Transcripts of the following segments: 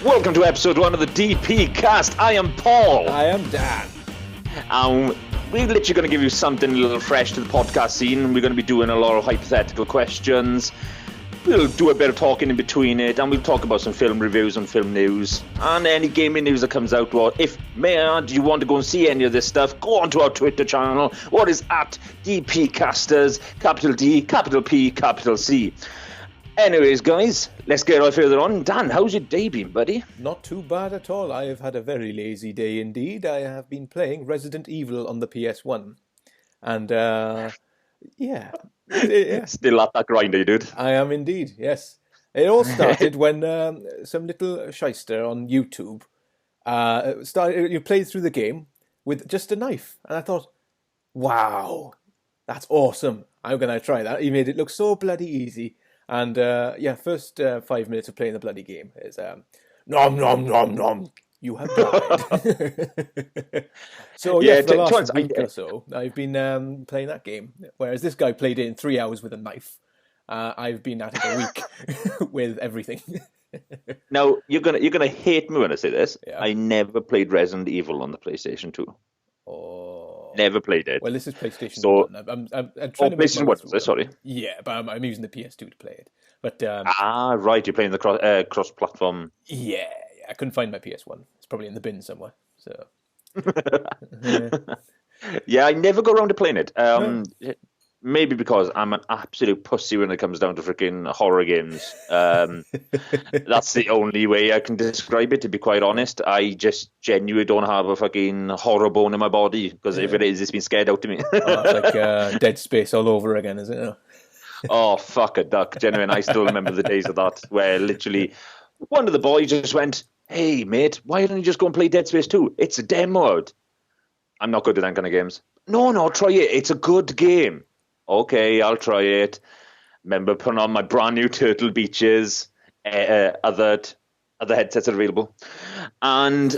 Welcome to episode 1 of the DPCast. I am Paul. I am Dan. We're literally going to give you something a little fresh to the podcast scene. We're going to be doing a lot of hypothetical questions. We'll do a bit of talking in between it, and we'll talk about some film reviews and film news, and any gaming news that comes out. Well, if do you want to go and see any of this stuff, go on to our Twitter channel, what is at DPcasters, capital D, capital P, capital C. Anyways, guys, let's get right further on. Dan, how's your day been, buddy? Not too bad at all. I have had a very lazy day indeed. I have been playing Resident Evil on the PS1. And, yeah. Still at that grinder, dude. I am indeed, yes. It all started when some little shyster on YouTube you played through the game with just a knife. And I thought, wow, that's awesome. I'm going to try that. He made it look so bloody easy. And, first 5 minutes of playing the bloody game is, nom, nom, nom, nom, you have died. So, for the last week or so, I've been playing that game. Whereas this guy played it in 3 hours with a knife. I've been at it a week with everything. Now, you're gonna hate me when I say this. Yeah. I never played Resident Evil on the PlayStation 2. Oh. Never played it. Well, this is PlayStation 1. I'm trying to PlayStation 1, sorry. Yeah, but I'm using the PS2 to play it. But right, you're playing the cross-platform. Yeah, I couldn't find my PS1. It's probably in the bin somewhere. So. Yeah, I never go around to playing it. Maybe because I'm an absolute pussy when it comes down to freaking horror games. That's the only way I can describe it, to be quite honest. I just genuinely don't have a fucking horror bone in my body, because if it is, it's been scared out to me. It's like Dead Space all over again, isn't it? Oh, fuck a duck. Genuine, I still remember the days of that, where literally one of the boys just went, "Hey, mate, why don't you just go and play Dead Space 2? It's a demo out." I'm not good at that kind of games. No, try it. It's a good game. Okay, I'll try it. Remember putting on my brand new Turtle Beaches. Other headsets are available. And,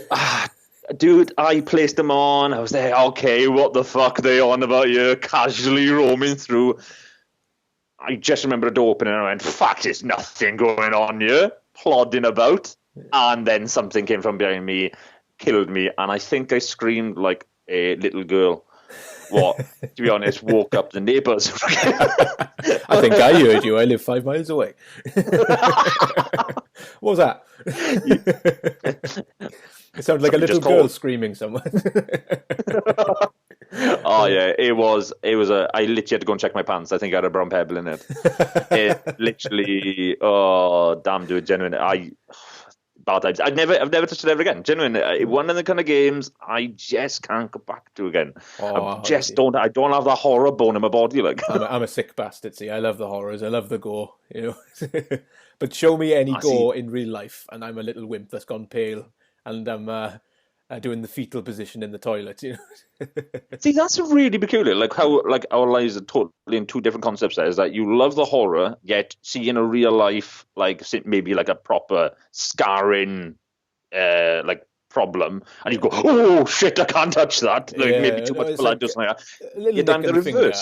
dude, I placed them on. I was there, okay, what the fuck are they on about here? Casually roaming through. I just remember a door opening and I went, fuck, there's nothing going on here. Plodding about. And then something came from behind me, killed me. And I think I screamed like a little girl. What, to be honest, woke up the neighbours. I think I heard you. I live 5 miles away. What was that? It sounded like a little girl screaming somewhere. Oh yeah, it was I literally had to go and check my pants. I think I had a brown pebble in it. It literally, oh damn, dude, genuine. Bad times. I've never touched it ever again. Genuinely, one of the kind of games I just can't go back to again. I don't have that horror bone in my body. Like I'm a sick bastard. See, I love the horrors. I love the gore. You know, but show me any gore in real life, and I'm a little wimp that's gone pale, and I'm doing the fetal position in the toilet. You know. See, that's really peculiar. Like how our lives are totally in two different concepts. There is that you love the horror, yet seeing a real life, like maybe like a proper scarring, like problem, and you go, oh shit, I can't touch that. Like maybe too much blood or something. A little nick in the finger.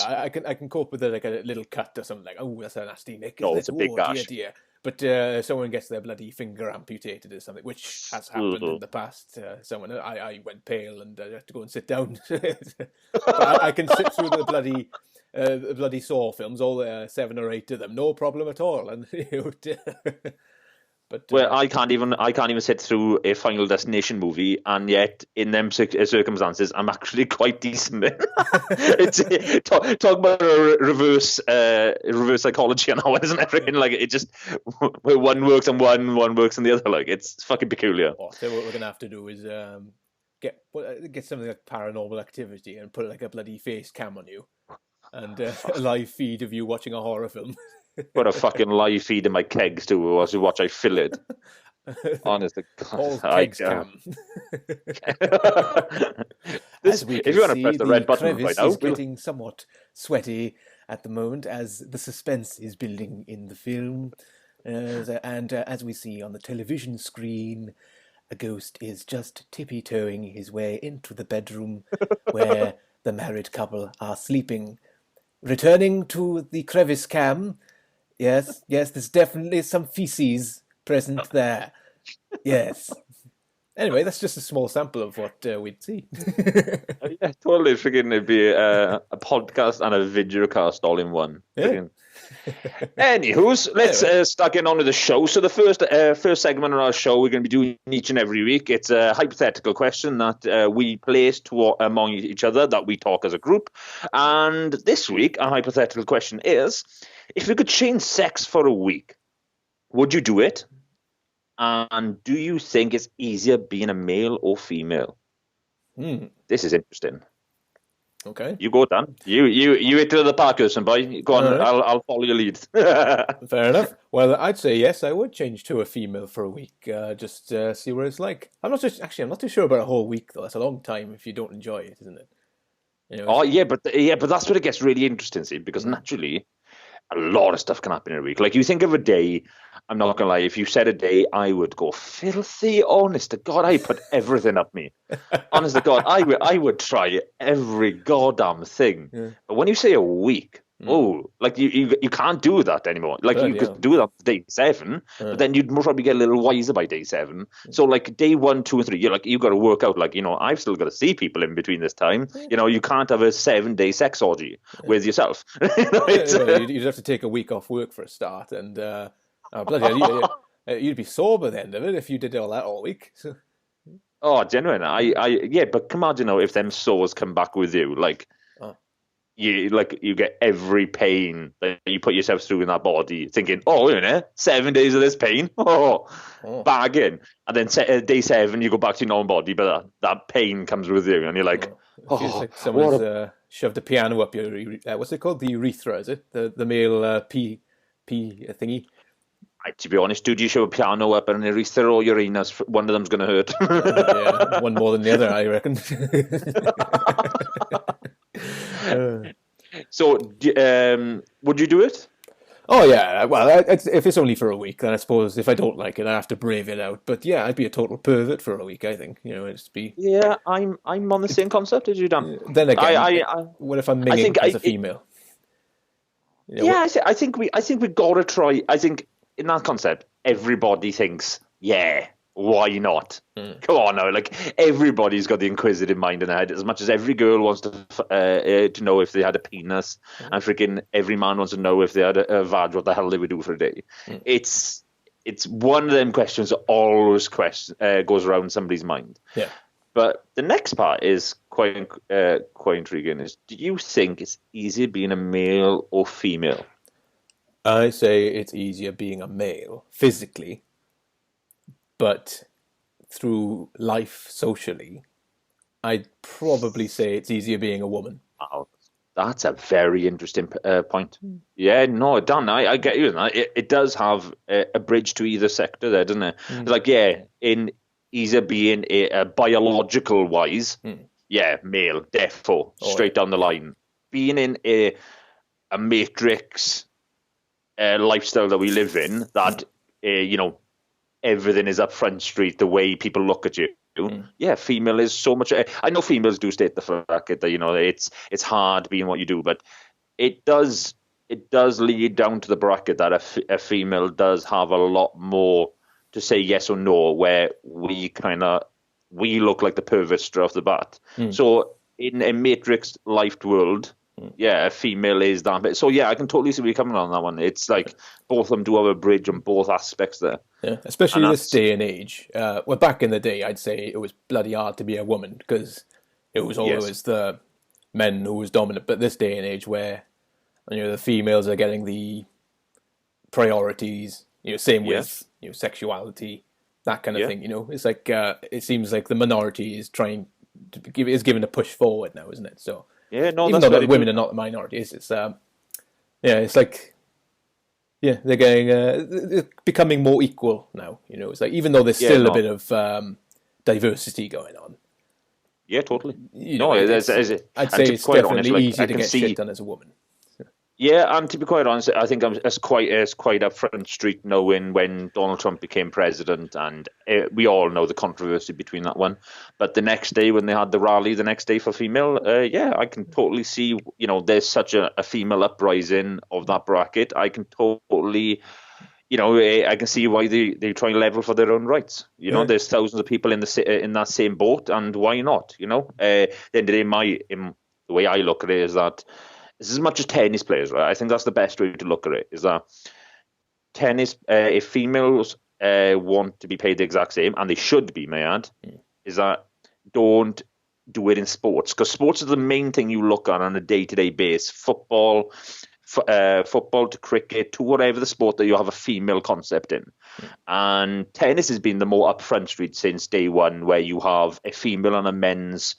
I can cope with it, like a little cut or something. Like, oh, that's a nasty nick. No, it's a big gash. Dear. But someone gets their bloody finger amputated or something, which has happened in the past. I went pale and I had to go and sit down. But I can sit through the bloody Saw films, all 7 or 8 of them, no problem at all. And but I can't even sit through a Final Destination movie, and yet in them circumstances, I'm actually quite decent. It's talk about a reverse psychology and how isn't everything like it just one works on one works on the other. Like it's fucking peculiar. So what we're gonna have to do is get something like Paranormal Activity and put like a bloody face cam on you, and a live feed of you watching a horror film. Put a fucking live feed in my kegs too, as you watch I fill it. Honestly, all kegs cam. If you want to press the red button right now, is getting somewhat sweaty at the moment as the suspense is building in the film, and as we see on the television screen, a ghost is just tippy-toeing his way into the bedroom where the married couple are sleeping. Returning to the crevice cam. Yes, there's definitely some feces present there. Yes. Anyway, that's just a small sample of what we'd see. Yeah, totally. Freaking, it'd be a podcast and a video cast all in one. Yeah. Freaking. Anywho's, let's Anyway. start getting on with the show. So the first segment of our show we're going to be doing each and every week. It's a hypothetical question that we place among each other that we talk as a group. And this week, our hypothetical question is, if you could change sex for a week, would you do it? And do you think it's easier being a male or female? This is interesting. Okay. You go, Dan. You hit to the park, boy. Go on. Right. I'll follow your lead. Fair enough. Well, I'd say yes. I would change to a female for a week, just see what it's like. I'm not too sure about a whole week though. That's a long time if you don't enjoy it, isn't it? You know, but that's where it gets really interesting, see, because naturally, a lot of stuff can happen in a week. Like, you think of a day, I'm not gonna lie, if you said a day, I would go filthy. Honest to God, I put everything up me. Honest to God, I would try every goddamn thing. Yeah. But when you say a week, like you can't do that anymore. Like, you could do that on day 7, but then you'd probably get a little wiser by day 7. So like day 1, 2, and 3, you're like, you've got to work out, like, you know, I've still got to see people in between this time. You know, you can't have a 7-day sex orgy with yourself. You'd have to take a week off work for a start, and bloody hell, you'd be sore by the end of it if you did all that all week. So. Oh, genuine. But imagine now if them sores come back with you, like. You get every pain that you put yourself through in that body, thinking, oh, you know, 7 days of this pain, bagging, and then day 7 you go back to your normal body, but that pain comes with you, and you're like, feels like someone's shoved a piano up your what's it called, the urethra? Is it the male pee thingy? To be honest, dude, you shove a piano up an urethra or your anus, one of them's going to hurt. Yeah, one more than the other, I reckon. So, would you do it? Oh yeah, well, if it's only for a week, then I suppose if I don't like it, I have to brave it out. But yeah, I'd be a total pervert for a week. I think, you know, it'd just be. Yeah, I'm on the same concept as you, Dan. Then again, what if I'm minging as a female? You know, I think we gotta try. I think in that concept, everybody thinks, yeah, why not? Come on now, like, everybody's got the inquisitive mind in their head. As much as every girl wants to know if they had a penis, and freaking every man wants to know if they had a vag, what the hell they would do for a day. It's one of them questions that always goes around somebody's mind. Yeah. But the next part is quite intriguing. Is, do you think it's easier being a male or female? I say it's easier being a male physically, but through life socially, I'd probably say it's easier being a woman. Oh, that's a very interesting point. Yeah, no, Dan, I get you. It does have a bridge to either sector there, doesn't it? Like, yeah, in easier being a biological wise, yeah, male, defo, straight down the line. Being in a matrix lifestyle that we live in, that you know, everything is up front street, the way people look at you. Yeah, female is so much. I know females do state the fact that, you know, it's hard being what you do, but it does lead down to the bracket that a female does have a lot more to say yes or no, where we look like the perverts straight off the bat. So in a matrix life world, yeah, a female is that bit. So yeah, I can totally see where you're coming on that one. It's like both of them do have a bridge on both aspects there. Yeah, especially this day and age. Well, back in the day, I'd say it was bloody hard to be a woman because it was always the men who was dominant. But this day and age, where, you know, the females are getting the priorities, you know, same with, you know, sexuality, that kind of thing. You know, it's like it seems like the minority is trying to given a push forward now, isn't it? So. Yeah, no, even though the women are not the minority, it's it's like, yeah, they're getting they're becoming more equal now. You know, it's like, even though there's still a bit of diversity going on. Yeah, totally. You know, I'd say it's definitely easier to get shit done as a woman. Yeah, and to be quite honest, I think it's quite up front street knowing when Donald Trump became president, and we all know the controversy between that one. But the next day, when they had the rally, the next day for female, I can totally see, you know, there's such a female uprising of that bracket. I can totally, I can see why they try and level for their own rights. Yeah. There's thousands of people in that same boat, and why not? The end of the day, the way I look at it is that it's as much as tennis players, right? I think that's the best way to look at it. Is that tennis, if females want to be paid the exact same, and they should be, may I add, is that don't do it in sports, because sports is the main thing you look at on a day-to-day basis. Football to cricket to whatever the sport that you have a female concept in. And tennis has been the more upfront street since day one, where you have a female and a men's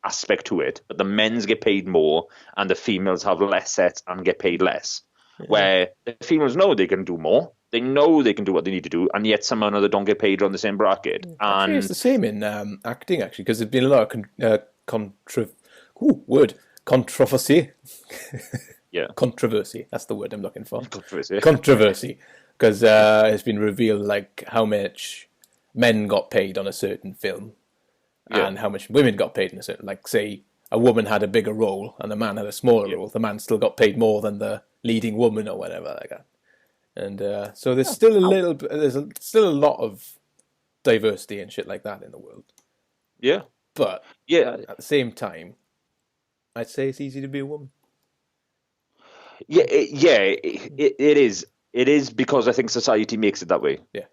aspect to it, but the men's get paid more and the females have less sets and get paid less. Where the females know they can do more, they know they can do what they need to do, and yet somehow or another don't get paid on the same bracket. Actually, it's And the same in acting, actually, because there's been a lot of controversy. yeah, Controversy. That's the word I'm looking for. controversy. Controversy, because it's been revealed like how much men got paid on a certain film, and how much women got paid in a certain. Like, say, a woman had a bigger role and a man had a smaller role. The man still got paid more than the leading woman or whatever like that. And so there's still still a lot of diversity and shit like that in the world. Yeah, But yeah, at the same time, I'd say it's easy to be a woman. yeah, it is. It is because I think society makes it that way. Yeah.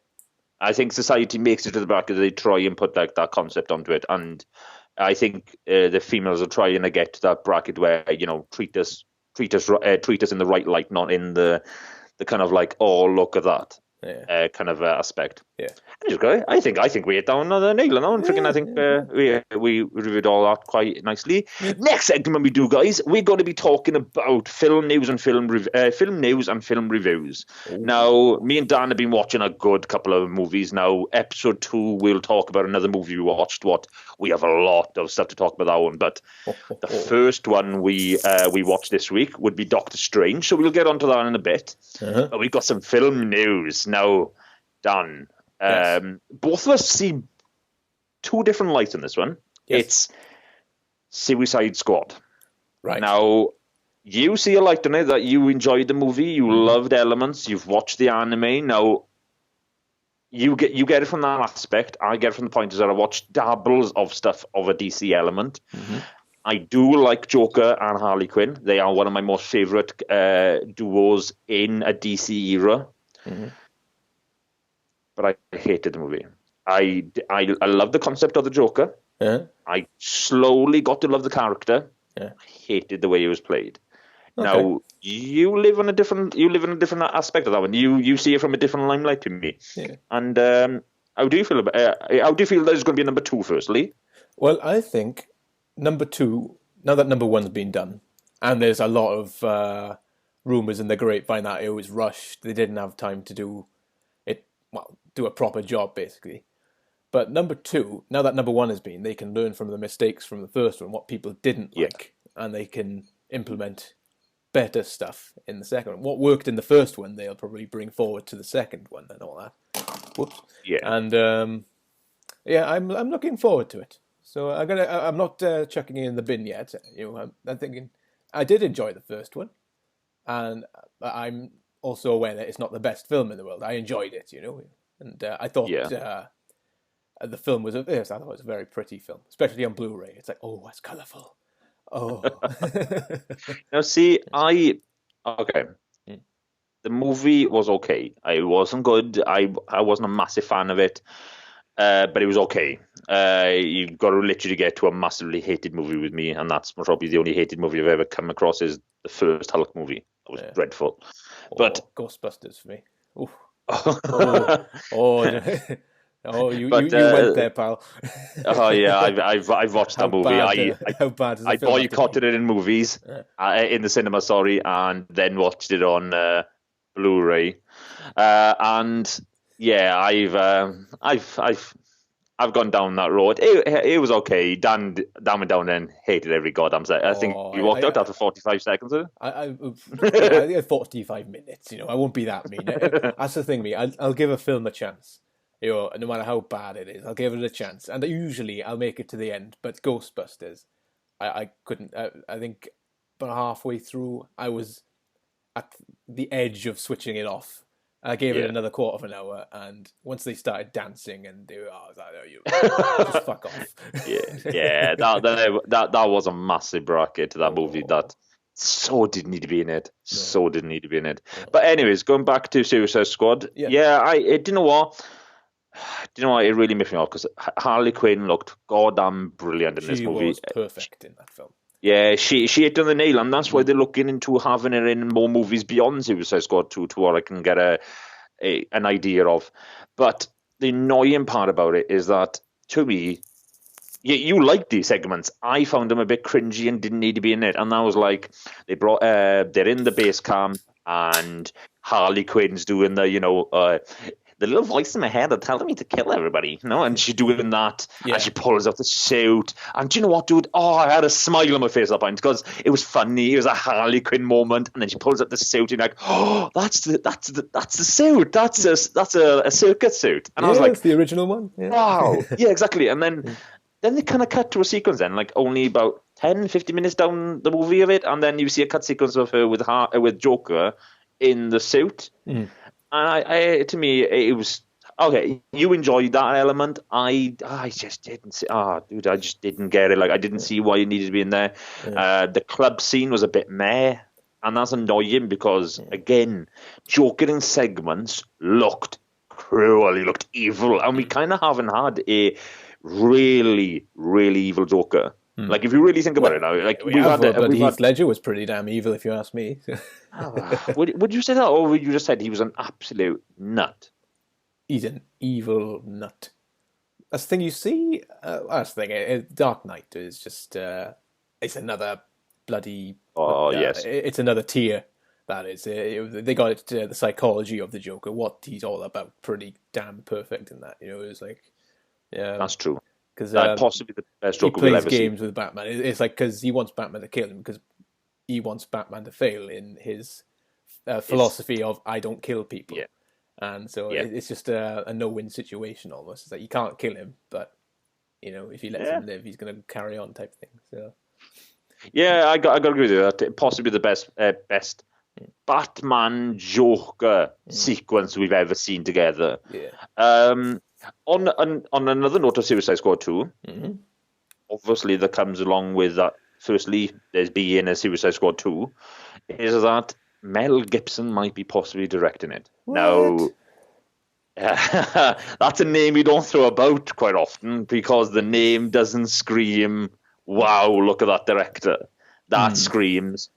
I think society makes it to the bracket. They try and put like that concept onto it, and I think the females are trying to get to that bracket where treat us in the right light, not in the kind of like, oh, look at that kind of aspect. Yeah. I think we hit down the nail on that. I think we reviewed all that quite nicely. Yeah. Next segment we do, guys, we're going to be talking about film news and film reviews. Ooh. Now, me and Dan have been watching a good couple of movies. Now, episode 2, we'll talk about another movie we watched. We have a lot of stuff to talk about that one, but the first one we watched this week would be Doctor Strange. So we'll get onto that in a bit. But we've got some film news now. Dan, Yes. both of us see two different lights in this one. Yes. It's Suicide Squad. Right. Now, you see a light in it that you enjoyed the movie, you loved elements, you've watched the anime. Now, you get it from that aspect. I get it from the point is that I watched dabbles of stuff of a DC element. I do like Joker and Harley Quinn. They are one of my most favorite duos in a DC era. But I hated the movie. I love the concept of the Joker. I slowly got to love the character. I hated the way he was played. Okay. Now you live in a different aspect of that one. You see it from a different limelight to me. Yeah. And how do you feel how do you feel there's going to be a number 2? Firstly, well, I think number 2. Now that number 1's been done, and there's a lot of rumors in the grapevine that it was rushed. They didn't have time to do a proper job, basically. But number 2, now that number 1 has been, they can learn from the mistakes from the first one, what people didn't like, and they can implement better stuff in the second one. What worked in the first one, they'll probably bring forward to the second one and all that. Whoops. Yeah. And I'm looking forward to it. So I'm not chucking it in the bin yet. I'm thinking I did enjoy the first one, and I'm also aware that it's not the best film in the world. I enjoyed it, and I thought the film was I thought it was a very pretty film, especially on Blu-ray. It's like, oh, it's colourful. Oh. Now, see, okay. The movie was okay. It wasn't good. I wasn't a massive fan of it, but it was okay. You've got to literally get to a massively hated movie with me, and that's probably the only hated movie I've ever come across is the first Hulk movie. It was dreadful. But Ghostbusters for me. Oof. You went there, pal. Oh yeah, I've watched that movie. How bad is I boycotted it in movies, in the cinema, sorry, and then watched it on Blu-ray. And yeah, I've gone down that road. It was okay. Dan went down and hated every goddamn second. I think you walked out after 45 seconds of it. I 45 minutes. I won't be that mean. That's the thing, me. I'll give a film a chance. No matter how bad it is, I'll give it a chance. And usually I'll make it to the end. But Ghostbusters, I couldn't. I think about halfway through, I was at the edge of switching it off. I gave it another quarter of an hour, and once they started dancing, and I was like, "Oh, you just fuck off." That was a massive bracket to that movie. That so didn't need to be in it. No. So didn't need to be in it. But anyways, going back to Suicide Squad. Yeah. Do you know what? Do you know what? It really made me off because Harley Quinn looked goddamn brilliant in this movie. She was perfect in that film. Yeah, she hit on the nail, and that's why they're looking into having her in more movies beyond Suicide Squad 2 to where I can get an idea of. But the annoying part about it is that, to me, you like these segments. I found them a bit cringy and didn't need to be in it. And that was like, they're in the base camp, and Harley Quinn's doing the little voice in my head that telling me to kill everybody, and she's doing that, and she pulls out the suit, and do you know what, dude? Oh, I had a smile on my face at that point, because it was funny, it was a Harley Quinn moment, and then she pulls out the suit, and you're like, oh, that's the suit, that's a circus suit, and I was like, it's the original one. Yeah. Wow, yeah, exactly, and then they kind of cut to a sequence then, like only about 10-15 minutes down the movie of it, and then you see a cut sequence of her with Joker in the suit. And to me, it was okay. You enjoyed that element. I just didn't see. Dude, I just didn't get it. Like, I didn't see why it needed to be in there. The club scene was a bit meh, and that's annoying because again, Joker in segments looked cruel. He looked evil, and we kind of haven't had a really, really evil Joker. Like, if you really think about it now, like but Heath Ledger was pretty damn evil, if you ask me. Would you say that, or would you just said he was an absolute nut? He's an evil nut. That's the thing you see. That's the thing. Dark Knight is just it's another bloody. Yes. It's another tier. That is. They got it the psychology of the Joker, what he's all about, pretty damn perfect in that. It was like, that's true. Because possibly the best Joker we'll ever see. He plays games with Batman. It's like because he wants Batman to kill him because he wants Batman to fail in his philosophy of I don't kill people. Yeah. And so it's just a no-win situation almost. It's like you can't kill him, but if he lets him live, he's going to carry on type thing. So yeah, I got to agree with you. That possibly the best Batman Joker sequence we've ever seen together. Yeah. On another note of Suicide Squad 2, obviously that comes along with that. Firstly, there's being a Suicide Squad 2, is that Mel Gibson might be possibly directing it. What? Now, that's a name you don't throw about quite often because the name doesn't scream, wow, look at that director. That screams,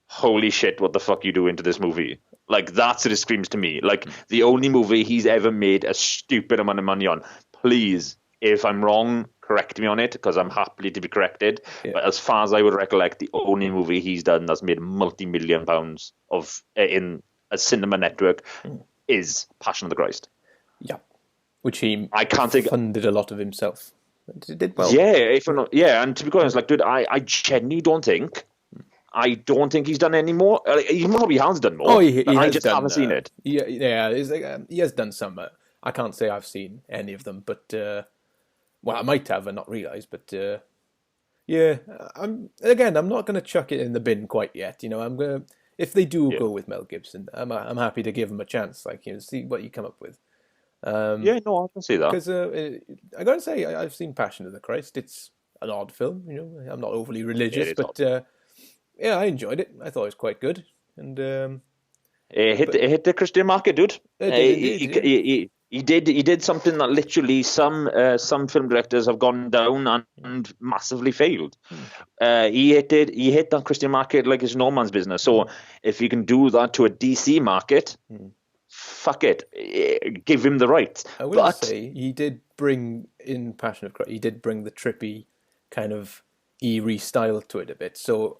holy shit, what the fuck are you doing to this movie? Like, that's what it screams to me. Like, the only movie he's ever made a stupid amount of money on. Please, if I'm wrong, correct me on it, because I'm happy to be corrected. Yeah. But as far as I would recollect, the only movie he's done that's made multi-million pounds in a cinema network is Passion of the Christ. Yeah. Which he funded a lot of himself. It did well. Yeah, and to be honest, like, dude, I genuinely don't think he's done any more. He probably has done more. I just haven't seen it. Yeah. He has done some. I can't say I've seen any of them, but I might have and not realised. But I'm not going to chuck it in the bin quite yet. I'm going to, if they do go with Mel Gibson, I'm happy to give him a chance. Like, see what you come up with. I can see that. Because I got to say, I've seen Passion of the Christ. It's an odd film. I'm not overly religious, but. Yeah, I enjoyed it. I thought it was quite good, and it hit the Christian market, dude. He did something that literally some film directors have gone down and massively failed. He hit that Christian market like it's no man's business. So if you can do that to a DC market, fuck it, give him the rights. I will say he did bring in Passion of Christ. He did bring the trippy kind of eerie style to it a bit. So.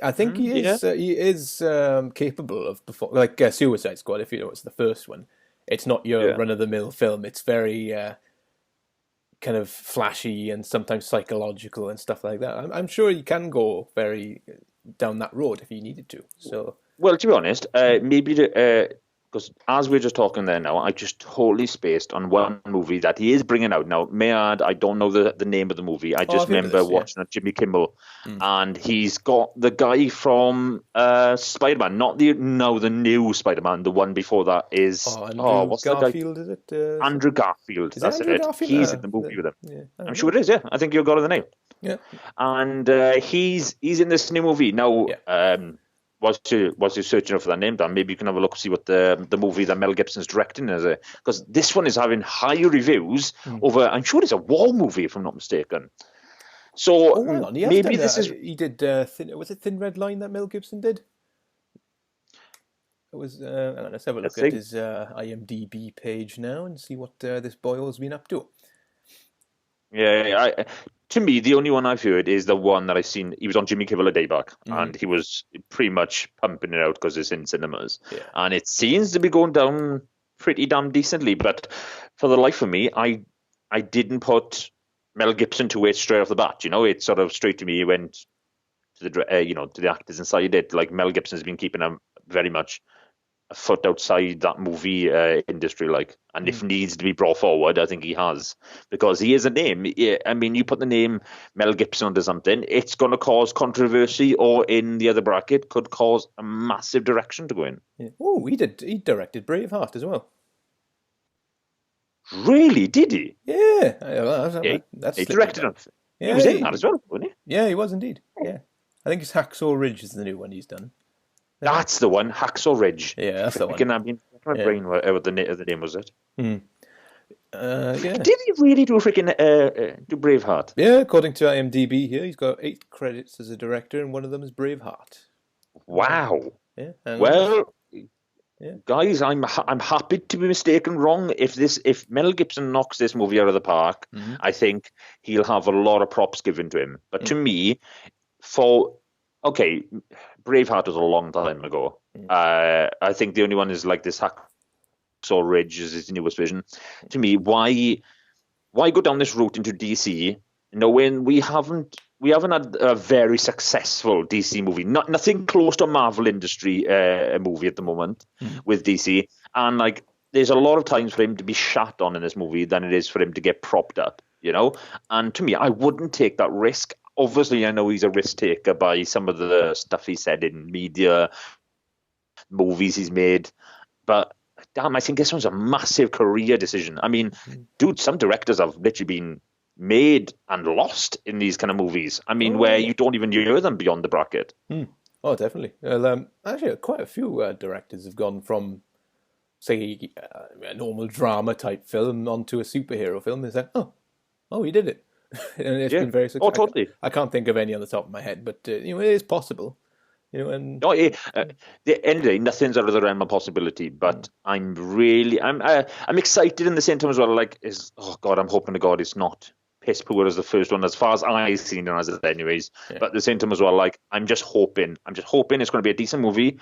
I think he is capable of like Suicide Squad. If it's the first one, it's not your run-of-the-mill film. It's very kind of flashy and sometimes psychological and stuff like that. I'm sure you can go very down that road if you needed to. So, well, to be honest, maybe because as we're just talking there now, I just totally spaced on one movie that he is bringing out now. May I add, I don't know the name of the movie. I just remember watching it, Jimmy Kimmel, and he's got the guy from Spider-Man, not the new Spider-Man. The one before that is what's Garfield, the guy? is it? Andrew Garfield. Is that's Andrew it. Garfield? He's in the movie with him. Yeah, I'm sure it is. Yeah, I think you got the name. Yeah, and he's in this new movie now. Was you searching for that name, Dan? Maybe you can have a look, see what the movie that Mel Gibson's directing is. Because this one is having high reviews over. I'm sure it's a war movie, if I'm not mistaken. So hang on. maybe this is. He did. Was it Thin Red Line that Mel Gibson did? It was. Hang on, let's have a look at his IMDb page now and see what this Boyle's been up to. Yeah, to me, the only one I've heard is the one that I've seen. He was on Jimmy Kimmel a day back, and he was pretty much pumping it out because it's in cinemas. Yeah. And it seems to be going down pretty damn decently. But for the life of me, I didn't put Mel Gibson to it straight off the bat. You know, it sort of straight to me went to the to the actors inside it. Like Mel Gibson's been keeping him very much a foot outside that movie industry, and if needs to be brought forward, I think he has, because he is a name. I mean, you put the name Mel Gibson onto something, it's going to cause controversy, or in the other bracket, could cause a massive direction to go in. Yeah. Oh, he directed Braveheart as well. Really? Did he? Yeah. He directed it. He was in that as well, wasn't he? Yeah, he was indeed. Yeah. I think it's Hacksaw Ridge is the new one he's done. That's the one, Hacksaw Ridge. Yeah, that's the one. I've been my brain what the name was it. Yeah. Did he really do do Braveheart? Yeah, according to IMDb here, he's got 8 credits as a director, and one of them is Braveheart. Wow. Yeah. Well, guys, I'm happy to be mistaken wrong. If Mel Gibson knocks this movie out of the park, I think he'll have a lot of props given to him. But to me, Braveheart was a long time ago. I think the only one is like this Hacksaw Ridge is his newest vision. To me, why go down this route into DC, knowing we haven't had a very successful DC movie, nothing close to a Marvel industry movie at the moment with DC, and there's a lot of times for him to be shat on in this movie than it is for him to get propped up, and to me, I wouldn't take that risk. Obviously, I know he's a risk taker by some of the stuff he said in media, movies he's made, but damn, I think this one's a massive career decision. I mean, dude, some directors have literally been made and lost in these kind of movies. I mean, where you don't even hear them beyond the bracket. Oh, definitely. Well, actually, quite a few directors have gone from, say, a normal drama type film onto a superhero film. It's like, oh, he did it. And it's been very successful. Oh, totally. I can't think of any on the top of my head, but it is possible. And the end of the day, nothing's out of the realm of possibility. But I'm excited in the same time as well. I'm hoping to God it's not piss poor as the first one, as far as I've seen it as it anyways. Yeah. But at the same time as well, I'm just hoping it's going to be a decent movie.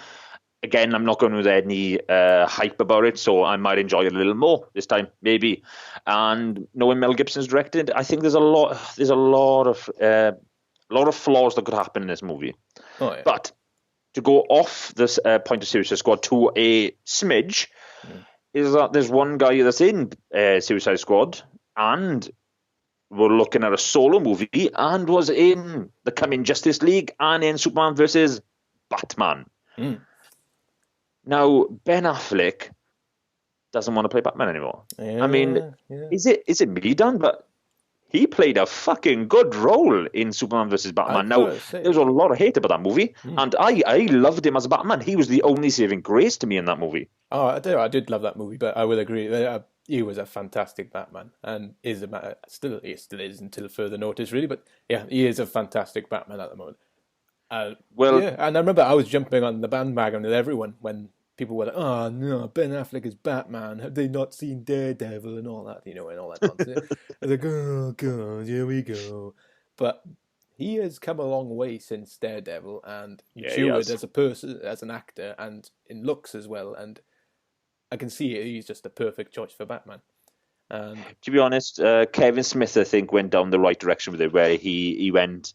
Again, I'm not going with any hype about it, so I might enjoy it a little more this time, maybe. And knowing Mel Gibson's directed, I think there's a lot of flaws that could happen in this movie. Oh, yeah. But to go off this point of Suicide Squad to a smidge, is that there's one guy that's in Suicide Squad, and we're looking at a solo movie, and was in the coming Justice League and in Superman versus Batman. Now, Ben Affleck doesn't want to play Batman anymore. Yeah, I mean, is it me, Dan? But he played a fucking good role in Superman vs. Batman. Now, there's a lot of hate about that movie, and I loved him as a Batman. He was the only saving grace to me in that movie. Oh, I did love that movie, but I will agree. He was a fantastic Batman, and still is until further notice, really. But yeah, he is a fantastic Batman at the moment. And I remember I was jumping on the bandwagon with everyone when people were like, "Oh no, Ben Affleck is Batman. Have they not seen Daredevil and all that? And all that nonsense." I was like, "Oh god, here we go." But he has come a long way since Daredevil, and matured as a person, as an actor, and in looks as well. And I can see he's just a perfect choice for Batman. To be honest, Kevin Smith, I think, went down the right direction with it, where he went.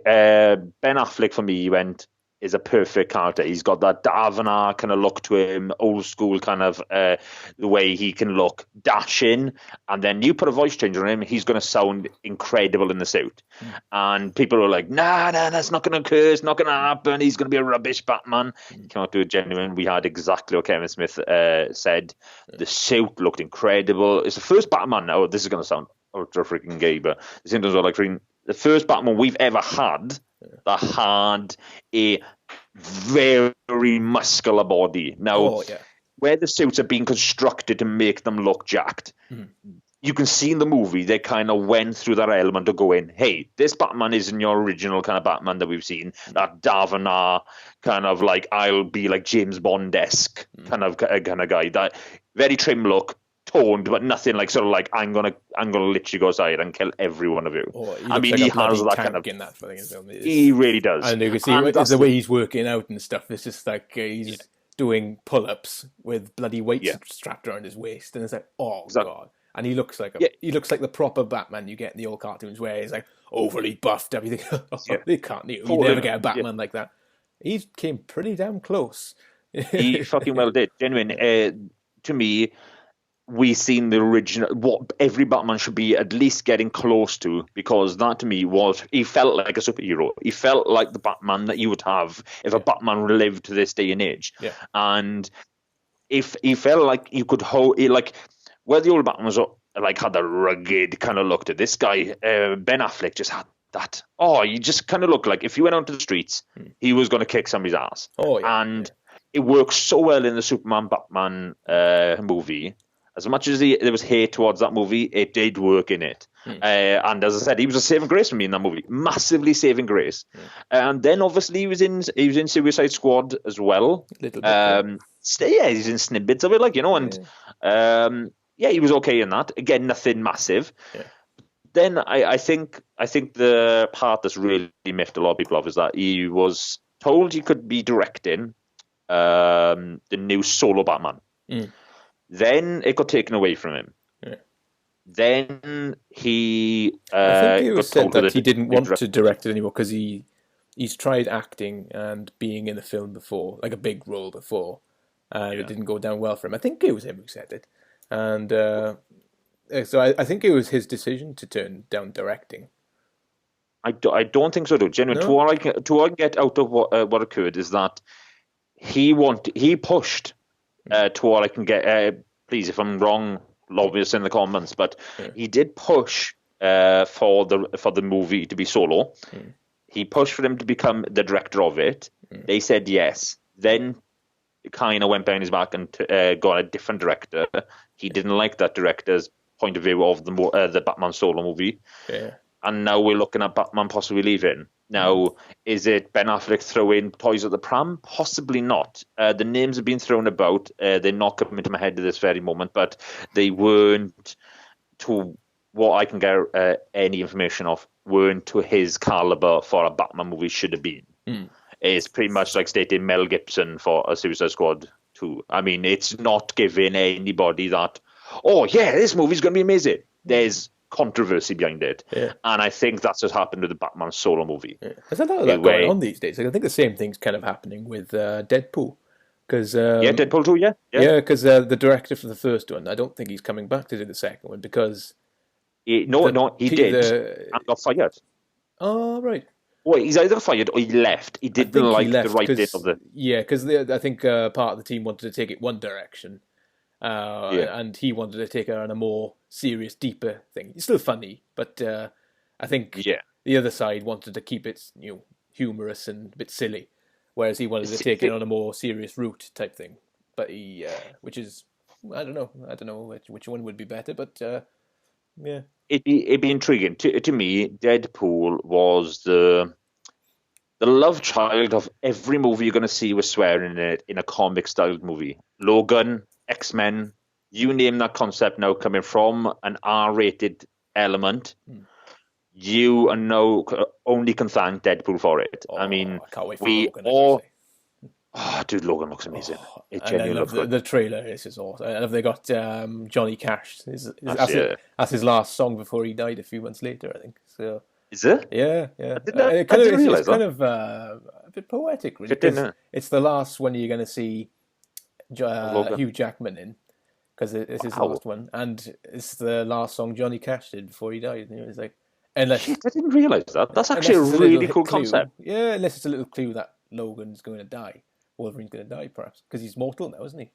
Ben Affleck, for me, he went, is a perfect character. He's got that Davina kind of look to him, old school kind of the way he can look, dashing, and then you put a voice changer on him, he's going to sound incredible in the suit. And people are like, nah, that's not going to occur, it's not going to happen, he's going to be a rubbish Batman. You cannot do it genuine. We had exactly what Kevin Smith said. The suit looked incredible. It's the first Batman now, this is going to sound ultra freaking gay, but the symptoms are like the first Batman we've ever had that had a very muscular body. Now, where the suits are being constructed to make them look jacked, you can see in the movie they kind of went through that element of going, hey, this Batman isn't your original kind of Batman that we've seen. That Davina kind of like, I'll be like James Bond-esque kind of guy. That very trim look, toned, but nothing like sort of like I'm gonna literally go outside and kill every one of you. He has that kind of in that film. He really does. And you can see the way he's working out and stuff. It's just like he's doing pull-ups with bloody weights strapped around his waist, and it's like, god. And he looks like the proper Batman you get in the old cartoons, where he's like overly buffed up. You think, you never get a Batman like that. He came pretty damn close. He fucking well did. Genuine. To me, we seen the original, what every Batman should be at least getting close to, because that to me he felt like a superhero. He felt like the Batman that you would have if a Batman lived to this day and age. And if he felt like you could hold, like where the old Batman was like had a rugged kind of look to this guy, Ben Affleck just had that. You just kind of looked like if you went onto the streets, he was going to kick somebody's ass. It works so well in the Superman Batman movie. As much as there was hate towards that movie, it did work in it. And as I said, he was a saving grace for me in that movie. Massively saving grace. And then obviously he was in Suicide Squad as well. A little bit. He's in snippets of it, like, and he was okay in that. Again, nothing massive. Then I think the part that's really miffed a lot of people off is that he was told he could be directing the new solo Batman. Then it got taken away from him. Then he I think it was said that he didn't want to direct it anymore because he's tried acting and being in a film before, like a big role before, and it didn't go down well for him. I think it was him who said it. And so I think it was his decision to turn down directing. I don't think so, though. Genuinely, to what I get out of what occurred is that he pushed to what I can get. Please, if I'm wrong, lobby us in the comments. But he did push for the movie to be solo. He pushed for him to become the director of it. They said yes. Then kind of went behind his back and got a different director. He didn't like that director's point of view of the Batman solo movie. And now we're looking at Batman possibly leaving. Now, is it Ben Affleck throwing toys at the pram? Possibly not. The names have been thrown about. They're not coming to my head at this very moment, but they weren't, to what I can get any information of, weren't to his caliber for a Batman movie should have been. It's pretty much like stating Mel Gibson for a Suicide Squad 2. I mean, it's not giving anybody that, this movie's going to be amazing. There's controversy behind it. And I think that's what happened with the Batman solo movie. There's a lot of that going on these days. Like, I think the same thing's kind of happening with Deadpool. Cause, Deadpool 2, because the director for the first one, I don't think he's coming back to do the second one because... he did and got fired. Oh, right. Well, he's either fired or he left. He didn't like the writing of the... Yeah, because I think part of the team wanted to take it one direction. And he wanted to take it on a more serious, deeper thing. It's still funny, but I think the other side wanted to keep it, humorous and a bit silly, whereas he wanted to take it on a more serious route type thing. But he, which is, I don't know which one would be better, but yeah, it'd be intriguing to me. Deadpool was the love child of every movie you're going to see with swearing in it in a comic styled movie. Logan, X-Men, you name that concept now coming from an R-rated element. You now only can thank Deadpool for it. I mean, I can't wait for Logan. Dude, Logan looks amazing. It genuinely looks good. The trailer is just awesome. And have they got Johnny Cash? That's his last song before he died a few months later, I think. So Is it? Yeah, yeah. I didn't realise It's kind of a bit poetic, really, Fit in, because it's the last one you're going to see Logan. Hugh Jackman in, because this is the Wow. last one, and it's the last song Johnny Cash did before he died. And it was like, unless Shit, I didn't realise that. That's actually a unless it's a little really cool clue, concept. yeah, unless it's a little clue that Logan's going to die, Wolverine's going to die, perhaps, because he's mortal now, isn't he?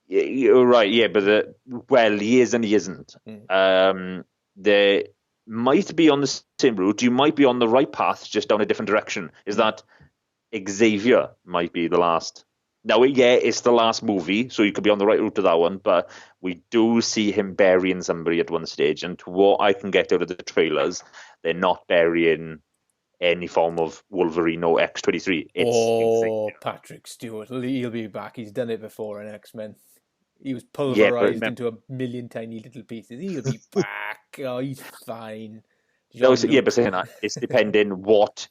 Yeah, you're right, yeah, but well, he is and he isn't. Mm. They might be on the same route. You might be on the right path, just down a different direction. Is that Xavier might be the last? Now, yeah, it's the last movie, so you could be on the right route to that one, but we do see him burying somebody at one stage, and to what I can get out of the trailers, they're not burying any form of Wolverine or X-23. It's Oh, Xavier. Patrick Stewart, he'll be back. He's done it before in X-Men. He was Yeah, but pulverized into a million tiny little pieces. He'll be back. Oh, he's fine. no, yeah, but Jean-Luc. saying that it's depending what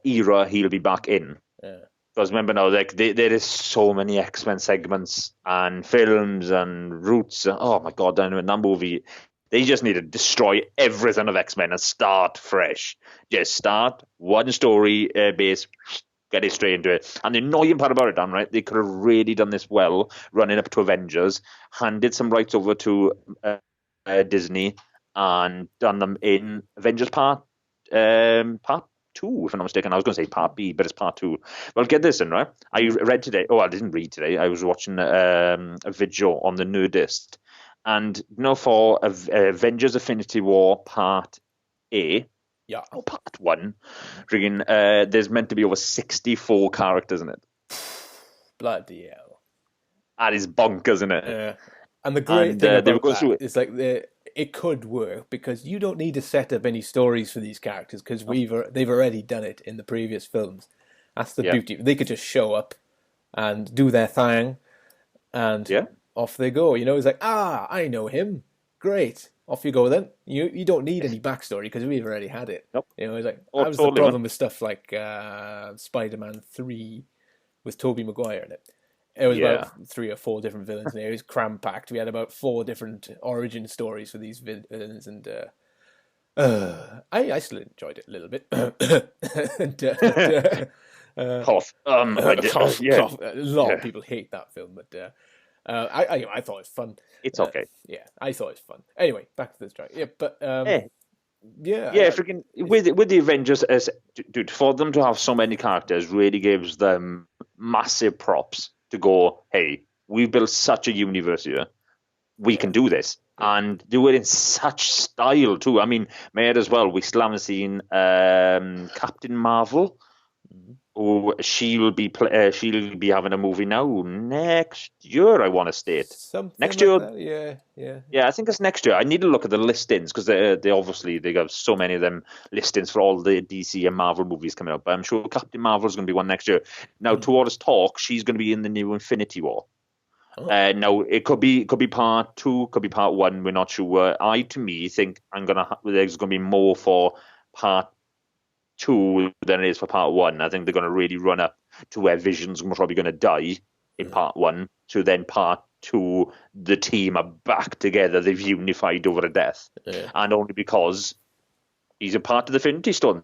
era he'll be back in. Yeah. Because remember now, like there is so many X-Men segments and films and roots. Oh my god! And in that movie, they just need to destroy everything of X-Men and start fresh. Just start one story base, get it straight into it. And the annoying part about it, Dan, right? They could have really done this well, running up to Avengers, handed some rights over to Disney, and done them in Avengers part two, if I'm not mistaken. I was going to say part B, but it's part two. Well, get this in, right? I read today. Oh, I didn't read today. I was watching a video on the Nerdist, and for Avengers: Infinity War Part A. Yeah. Oh, part one. There's meant to be over 64 characters in it. Bloody hell. That is bonkers, isn't it? Yeah. And the great thing about that is like it could work because you don't need to set up any stories for these characters because they've already done it in the previous films. That's the beauty. They could just show up and do their thing, and off they go. It's like, I know him. Great. Off you go then. You don't need any backstory because we've already had it. Nope. It's like that was the problem with stuff like Spider-Man 3 with Tobey Maguire in it. It was about 3 or 4 different villains in there. It was cram-packed. We had about 4 different origin stories for these villains, and I still enjoyed it a little bit. Cough. Cough. A lot of people hate that film, but I thought it was fun. It's okay. Yeah, I thought it was fun. Anyway, back to the strike. Yeah, but freaking with the Avengers, dude, for them to have so many characters really gives them massive props to go, hey, we've built such a universe here. We can do this. And do it in such style, too. I mean, may as well, we still haven't seen Captain Marvel. Oh, she'll be having a movie now next year, I want to state. Next year. That. Yeah. Yeah, I think it's next year. I need to look at the listings because they obviously they got so many of them listings for all the DC and Marvel movies coming up. But I'm sure Captain Marvel is going to be one next year. Now, towards talk, she's going to be in the new Infinity War. Oh. Now it could be part 2, could be part 1. We're not sure. I think there's going to be more for part 2 than it is for part 1. I think they're going to really run up to where Vision's probably going to die in part 1. So then part 2, the team are back together. They've unified over a death, and only because he's a part of the Infinity Stones.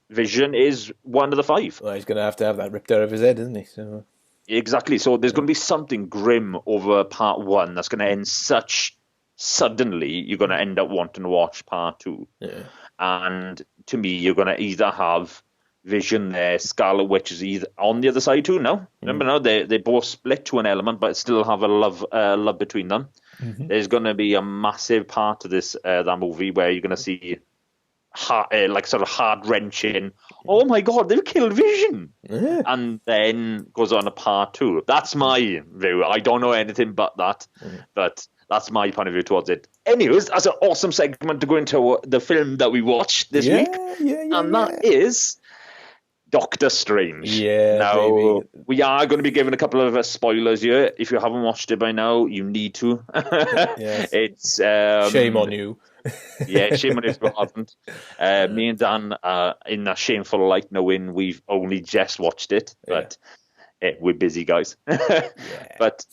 Vision is one of the 5. Well, he's going to have that ripped out of his head, isn't he? So exactly. So there's going to be something grim over part 1 that's going to end such suddenly. You're going to end up wanting to watch part 2. Yeah. And to me, you're going to either have Vision there, Scarlet Witch is either on the other side too. No, remember now they both split to an element, but still have a love between them. There's going to be a massive part of this that movie where you're going to see sort of heart wrenching. Oh my God, they've killed Vision, and then goes on a part 2. That's my view. I don't know anything but that, but that's my point of view towards it. Anyways, that's an awesome segment to go into the film that we watched this week, and that is Doctor Strange. Yeah. Now, baby. we are going to be giving a couple of spoilers here. If you haven't watched it by now, you need to. Yes. It's shame on you. Yeah, shame on you if you haven't. Me and Dan are in a shameful light knowing we've only just watched it, but we're busy guys. But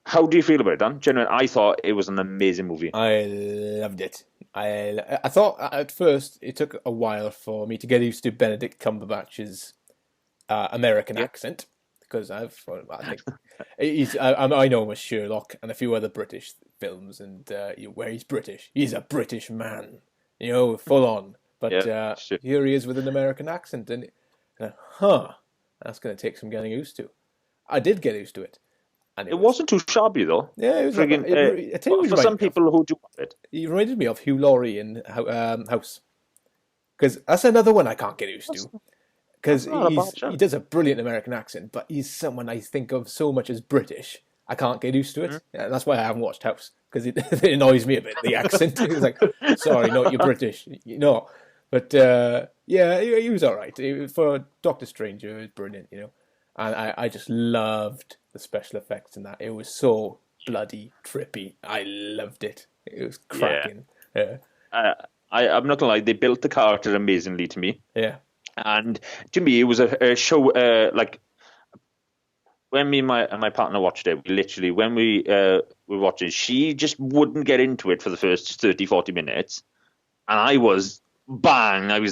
How do you feel about it, Dan? Genuinely, I thought it was an amazing movie. I loved it. I thought at first it took a while for me to get used to Benedict Cumberbatch's American Yeah. accent, because I think I know him as Sherlock and a few other British films, and where he's British, he's a British man, full on. But Yeah, sure. here he is with an American accent, and that's going to take some getting used to. I did get used to it, and It wasn't too shabby though. yeah, it was Friggin', I tell you what for some people who do it. he reminded me of Hugh Laurie in House, because that's another one I can't get used to. Because he does a brilliant American accent, but he's someone I think of so much as British. I can't get used to it. And that's why I haven't watched House, because it annoys me a bit, the accent. It's like, sorry, no, you're British. No. But yeah, he was all right. For Doctor Strange, it was brilliant, And I just loved the special effects in that. It was so bloody trippy. I loved it. It was cracking. Yeah. I'm not gonna lie, they built the character amazingly to me. Yeah. And to me, it was a show like when me and my partner watched it. When we watched it, she just wouldn't get into it for the first 30, 40 minutes, and I was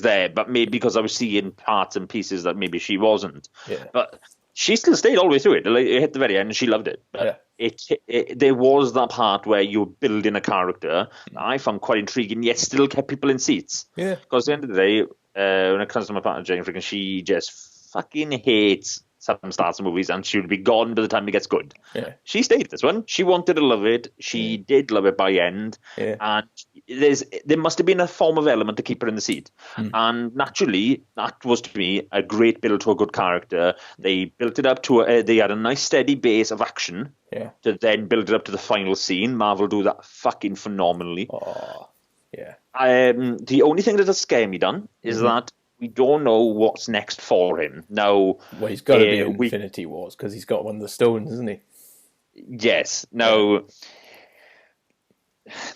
there, but maybe because I was seeing parts and pieces that maybe she wasn't. Yeah. But she still stayed all the way through it. It hit the very end, and she loved it. But there was that part where you're building a character that I found quite intriguing, yet still kept people in seats. Yeah. Because at the end of the day, when it comes to my partner Jane Friggin, she just fucking hates some starts of movies, and she'll be gone by the time it gets good. Yeah. She stayed this one. She wanted to love it. She did love it by end. Yeah. And there must have been a form of element to keep her in the seat. And naturally, that was to me a great build to a good character. They built it up to they had a nice steady base of action to then build it up to the final scene. Marvel do that fucking phenomenally. Oh, yeah. The only thing that does scare me, Dan, is that we don't know what's next for him. Now, well, he's got to be in Infinity Wars, because he's got one of the stones, isn't he? Yes. Now,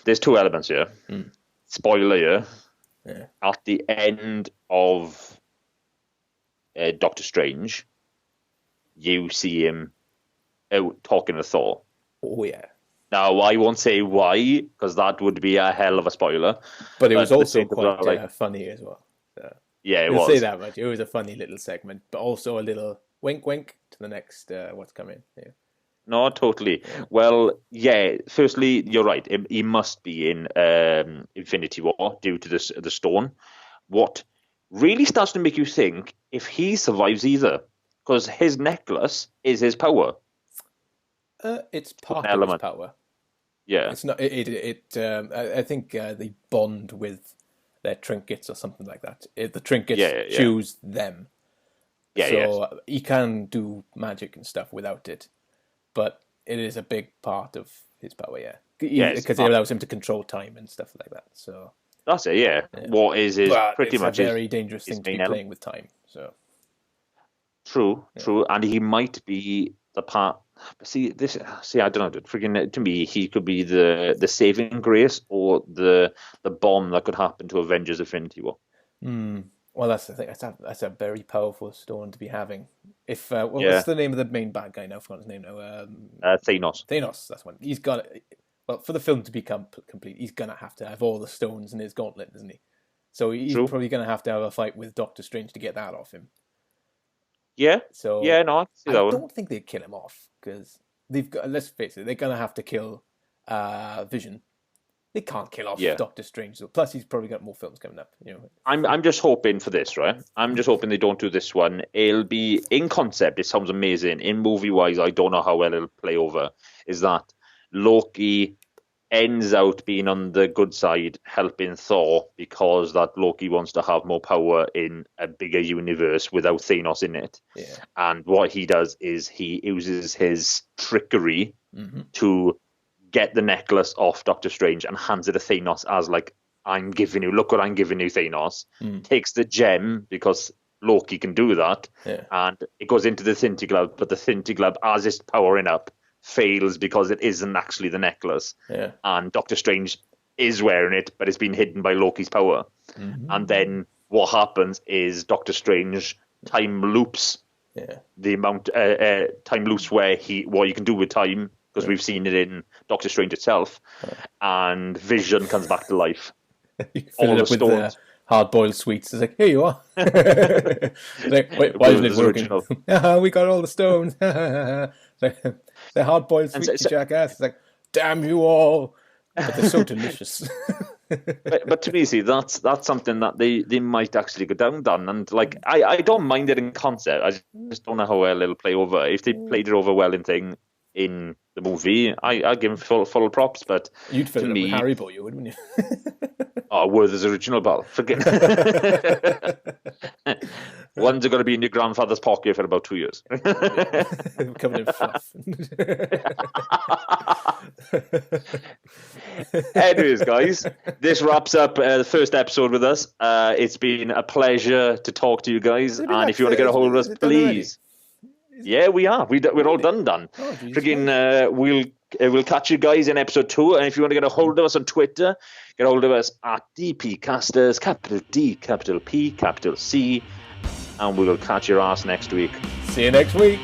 there's two elements here. Spoiler here. Yeah. At the end of Doctor Strange, you see him out talking to Thor. Oh, yeah. Now, I won't say why, because that would be a hell of a spoiler. But it was also quite funny as well. So. Yeah, it We'll was. say that much. It was a funny little segment, but also a little wink to the next what's coming. Yeah. No, totally. Yeah. Well, yeah, firstly, you're right. He must be in Infinity War due to the stone. What really starts to make you think if he survives either, because his necklace is his power. It's part of his power. Yeah. It's not. I think they bond with their trinkets or something like that. The trinkets choose them. So he can do magic and stuff without it, but it is a big part of his power. Yeah, because it allows him to control time and stuff like that. So that's it. Yeah. What is pretty much a very dangerous thing to be playing with time. So true, and he might be the part. See, I don't know. Freaking to me, he could be the saving grace or the bomb that could happen to Avengers: Infinity War. Well, that's the thing. That's a very powerful stone to be having. If what's the name of the main bad guy now? I forgot his name now. Thanos. Thanos. That's one. He's got. Well, for the film to become complete, he's gonna have to have all the stones in his gauntlet, isn't he? So he's probably gonna have to have a fight with Doctor Strange to get that off him. Yeah. So yeah, no, I don't think they'd kill him off, because they've got. Let's face it, they're gonna have to kill Vision. They can't kill off Doctor Strange. So plus, he's probably got more films coming up. I'm just hoping for this, right? I'm just hoping they don't do this one. It'll be in concept. It sounds amazing. In movie wise, I don't know how well it'll play over. Is that Loki ends out being on the good side, helping Thor, because that Loki wants to have more power in a bigger universe without Thanos in it. Yeah. And what he does is he uses his trickery to get the necklace off Doctor Strange and hands it to Thanos as like, look what I'm giving you, Thanos. Takes the gem, because Loki can do that, and it goes into the Thinty Glove, but the Thinty Glove, as it's powering up, fails because it isn't actually the necklace. Yeah. And Doctor Strange is wearing it, but it's been hidden by Loki's power. And then what happens is Doctor Strange time loops the amount time loops where what you can do with time because we've seen it in Doctor Strange itself, and Vision comes back to life. You fill it up with hard-boiled sweets. It's like, here you are. Like, wait, why isn't it working? We got all the stones. The hard-boiled sweets, you jackass. It's like, damn you all. But they're so delicious. but to me, see, that's something that they might actually go down. And like, I don't mind it in concept. I just don't know how well it'll play over. If they played it over well in the movie, I give them full props. But you'd fill it up with Haribo, you would, wouldn't you? Oh, Werther's original, pal. Forget. Ones are going to be in your grandfather's pocket for about 2 years. Covered in fluff. Anyways, guys, this wraps up the first episode with us. It's been a pleasure to talk to you guys. And if you want to get a hold of us, please. Yeah, we are. We're all done. Oh, we'll catch you guys in episode 2. And if you want to get a hold of us on Twitter, get a hold of us at DPCasters, capital D, capital P, capital C. And we will catch your ass next week. See you next week.